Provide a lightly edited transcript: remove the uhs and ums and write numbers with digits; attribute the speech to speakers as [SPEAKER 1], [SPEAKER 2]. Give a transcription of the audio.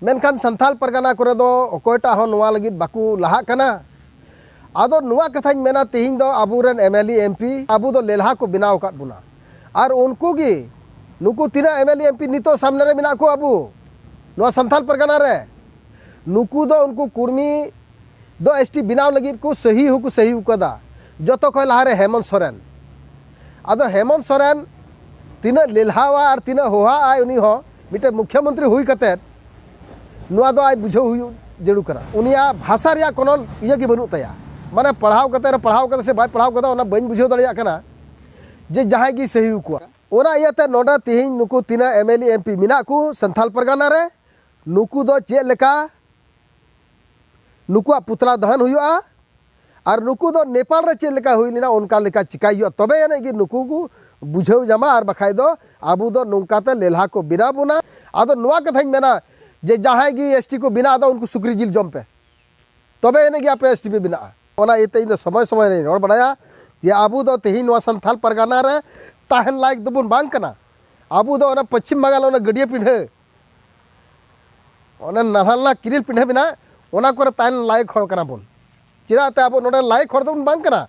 [SPEAKER 1] मेनखान संथाल परगना करे दो अकोयटा हो नोआ लगित बाकू लहा कना आदो नुआ कथाñ मेना तेहिñ दो आबुरेन एमएलए एमपी आबू दो लेलहा को बनाव काट बुना और उनको गी नुकु तीना एमएलए एमपी नितो सामने रे मिना को आबू नुआ संथाल परगना रे नुकु दो उनको कुर्मी दो एसटी बनाव लगित को सही हुकदा जतो खय लहा रे हेमंत सोरेन आदो हेमंत सोरेन तीना लेलहावा और तीना होहा आय उनी हो मिटे मुख्यमंत्री हुई कते नुआ दो आय बुझाव हुई जरूर करा उनिया भाषा रिया कोनो इया गी बनु तया माने पढ़ाव कते से बाय पढ़ाव कदा ओना बइन बुझाव दड़िया कना जे जहां गी सही हुकुआ ओना इयाते नोडा तेहिñ नुकु तीना एमएलए एमपी मिना को संथाल परगना रे नुकु दो चे लेका नुकुआ पुतला दहन हुआ और नुकु दो नेपाल रे चे लेका हुई लेना उनका लेका चिकाई हुआ तबे यानी कि नुकु को बुझाव जामा और बखाय दो आबू दो नोंकाते लेलहा को बिना बुना आदो नुआ कथाñ मेना जे जहां गी एसटी को बिना आदो उनको सुक्री जिल जम पे तबे यानी कि आप एसटी पे बिना ओना इते इन समय समय रे रोड बड़ाया जे आबू दो तेहिñ नुआ संथाल परगना रे ताहन लायक दबुन बांग कना आबू दो ओना पश्चिम बंगाल ओना गडिया पिंढे ओना नरहलना किरिल पिंढे बिना ओना करे ताहन लायक हर कना बोन चिदा ते आबो नोडे लायक हर दबुन बांग कना